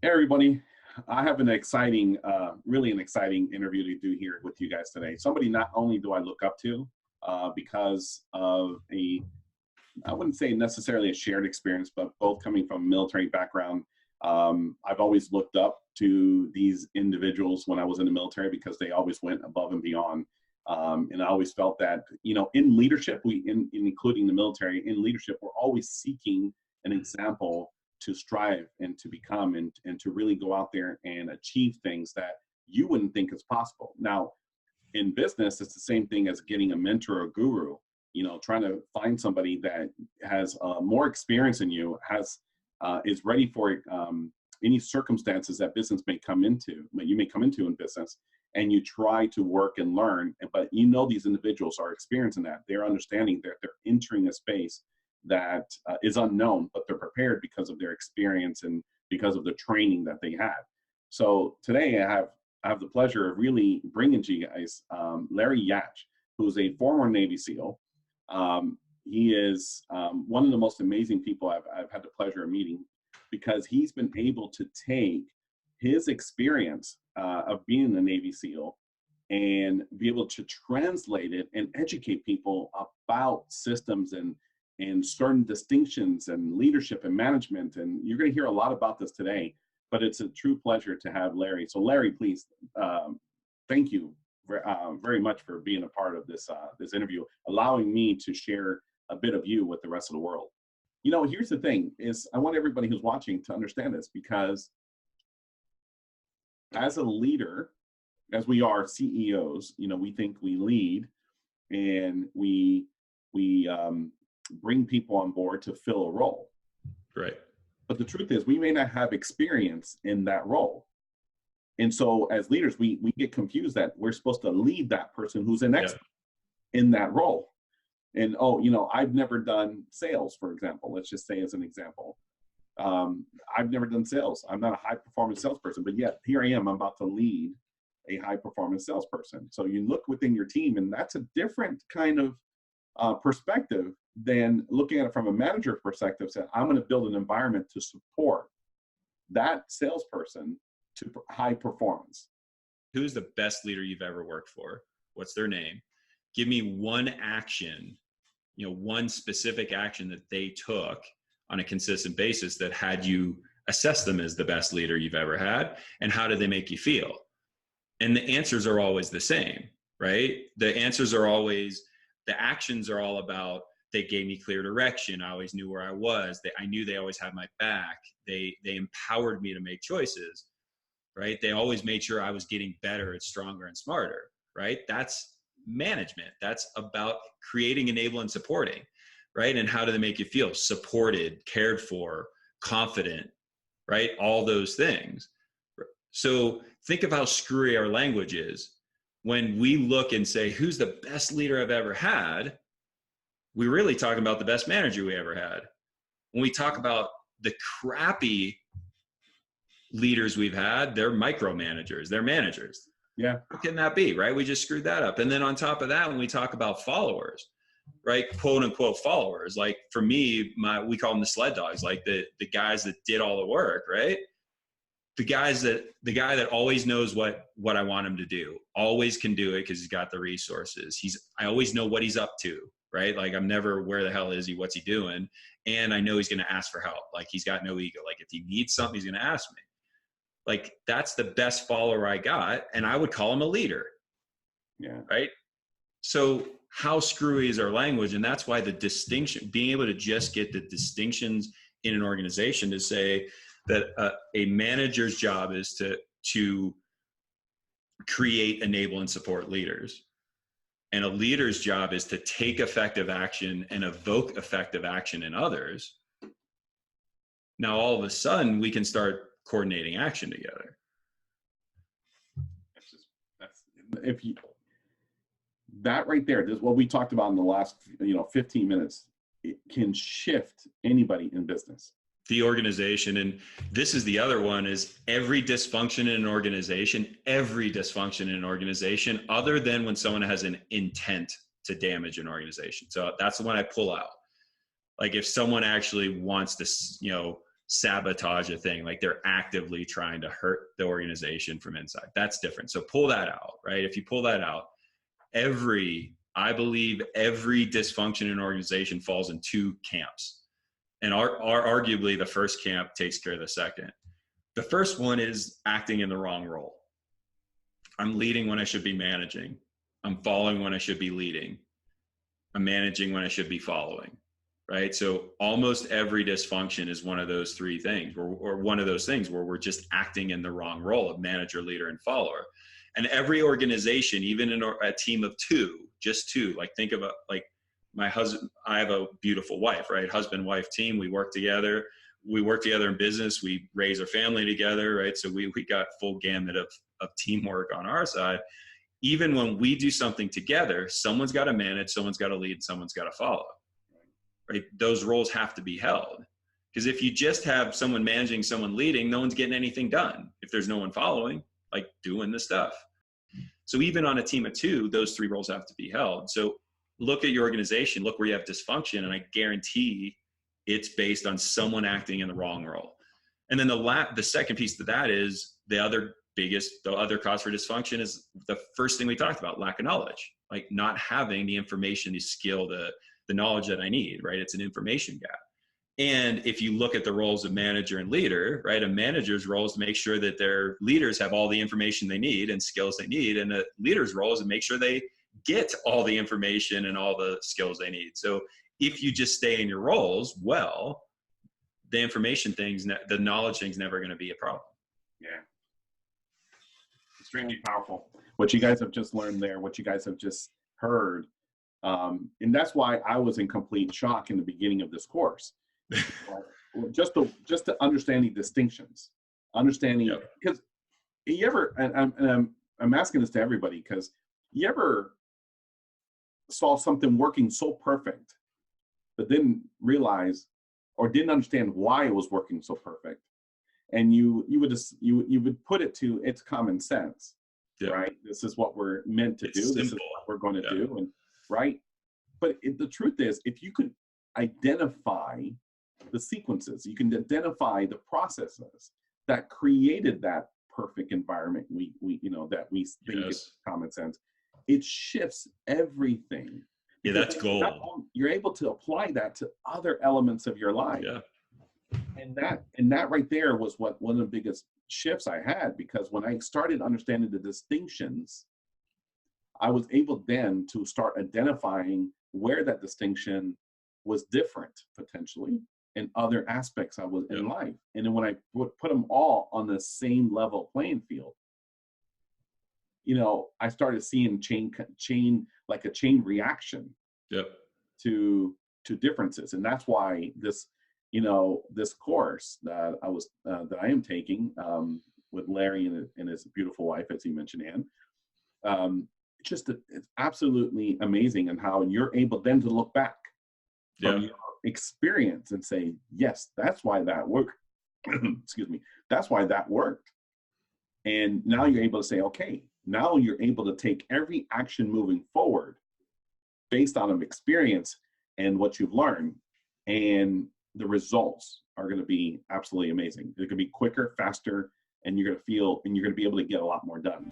Hey everybody, I have an exciting, really an exciting interview to do here with you guys today. Somebody not only do I look up to because of I wouldn't say necessarily a shared experience, but both coming from a military background. I've always looked up to these individuals when I was in the military because they always went above and beyond. And I always felt that, in leadership, including the military, in leadership, we're always seeking an example to strive and to become and to really go out there and achieve things that you wouldn't think is possible. Now, in business, it's the same thing as getting a mentor or guru, trying to find somebody that has more experience than you, is ready for any circumstances that business may come into, that you may come into in business, and you try to work and learn, but these individuals are experiencing that. They're understanding that they're entering a space that is unknown, but they're prepared because of their experience and because of the training that they had. So today I have the pleasure of really bringing to you guys Larry Yatch, who's a former Navy SEAL. He is one of the most amazing people I've had the pleasure of meeting, because he's been able to take his experience of being a Navy SEAL and be able to translate it and educate people about systems and certain distinctions and leadership and management. And you're going to hear a lot about this today, but it's a true pleasure to have Larry. So Larry, please, thank you very much for being a part of this interview, allowing me to share a bit of you with the rest of the world. Here's the thing is, I want everybody who's watching to understand this, because as a leader, as we are CEOs, we think we lead and we bring people on board to fill a role. Right. But the truth is, we may not have experience in that role. And so as leaders, we get confused that we're supposed to lead that person who's an expert in that role. And, I've never done sales, for example. Let's just say as an example. I've never done sales. I'm not a high-performance salesperson, but yet here I am. I'm about to lead a high-performance salesperson. So you look within your team, and that's a different kind of perspective than looking at it from a manager perspective. Saying, I'm going to build an environment to support that salesperson to high performance. Who's the best leader you've ever worked for? What's their name? Give me one action, one specific action that they took on a consistent basis that had you assess them as the best leader you've ever had, and how did they make you feel? And the answers are always the same, right? The answers are always, the actions are all about, they gave me clear direction. I always knew where I was. I knew they always had my back. They empowered me to make choices, right? They always made sure I was getting better and stronger and smarter, right? That's management. That's about creating, enabling, supporting, right? And how do they make you feel? Supported, cared for, confident, right? All those things. So think of how screwy our language is. When we look and say, who's the best leader I've ever had? We're really talking about the best manager we ever had. When we talk about the crappy leaders we've had, they're micromanagers, they're managers. Yeah. How can that be, right? We just screwed that up. And then on top of that, when we talk about followers, right? Quote unquote followers. Like for me, we call them the sled dogs, like the guys that did all the work, right? The guy that always knows what I want him to do, always can do it because he's got the resources. I always know what he's up to, right? Like I'm never, where the hell is he? What's he doing? And I know he's going to ask for help. Like he's got no ego. Like if he needs something, he's going to ask me. Like that's the best follower I got. And I would call him a leader. Yeah. Right. So how screwy is our language? And that's why the distinction, being able to just get the distinctions in an organization to say that a manager's job is to create, enable, and support leaders. And a leader's job is to take effective action and evoke effective action in others. Now, all of a sudden, we can start coordinating action together. That right there, this is what we talked about in the last 15 minutes. It can shift anybody in business. The organization, and this is the other one, is every dysfunction in an organization, other than when someone has an intent to damage an organization. So that's the one I pull out. Like if someone actually wants to, sabotage a thing, like they're actively trying to hurt the organization from inside. That's different. So pull that out, right? If you pull that out, I believe every dysfunction in an organization falls in two camps. And arguably the first camp takes care of the second. The first one is acting in the wrong role. I'm leading when I should be managing. I'm following when I should be leading. I'm managing when I should be following, right? So almost every dysfunction is one of those three things, or one of those things where we're just acting in the wrong role of manager, leader, and follower. And every organization, even in a team of two, just two, like think about like my husband, I have a beautiful wife, right? Husband, wife team, we work together. We work together in business. We raise our family together, right? So we got full gamut of teamwork on our side. Even when we do something together, someone's got to manage, someone's got to lead, someone's got to follow, right? Those roles have to be held. Because if you just have someone managing, someone leading, no one's getting anything done. If there's no one following, like doing the stuff. So even on a team of two, those three roles have to be held. So look at your organization, look where you have dysfunction, and I guarantee it's based on someone acting in the wrong role. And then the second piece to that is the other cause for dysfunction is the first thing we talked about, lack of knowledge, like not having the information, the skill, the knowledge that I need, right? It's an information gap. And if you look at the roles of manager and leader, right, a manager's role is to make sure that their leaders have all the information they need and skills they need. And a leader's role is to make sure they get all the information and all the skills they need. So if you just stay in your roles, well, the information things, the knowledge thing's never going to be a problem. Yeah. Extremely powerful. What you guys have just learned there, what you guys have just heard. And that's why I was in complete shock in the beginning of this course. just to understand the distinctions, because you ever, and I'm asking this to everybody, because you ever saw something working so perfect, but didn't realize or didn't understand why it was working so perfect, and you would put it to it's common sense, right? This is what we're meant to do. Simple. This is what we're going to do, and right. But the truth is, if you could identify the sequences, you can identify the processes that created that perfect environment that we think is common sense, it shifts everything. Yeah, that's gold. You're able to apply that to other elements of your life. Yeah. And that right there was one of the biggest shifts I had, because when I started understanding the distinctions, I was able then to start identifying where that distinction was different potentially in other aspects I was in life. And then when I put them all on the same level playing field, I started seeing chain like a chain reaction to differences. And that's why this course that I am taking with Larry and his beautiful wife, as he mentioned, Ann, it's absolutely amazing, and how you're able then to look back from your experience and say, yes, that's why that worked. Excuse me. That's why that worked. And now you're able to say, okay, now you're able to take every action moving forward based on an experience and what you've learned, and the results are going to be absolutely amazing. They're going to be quicker, faster, and you're going to be able to get a lot more done.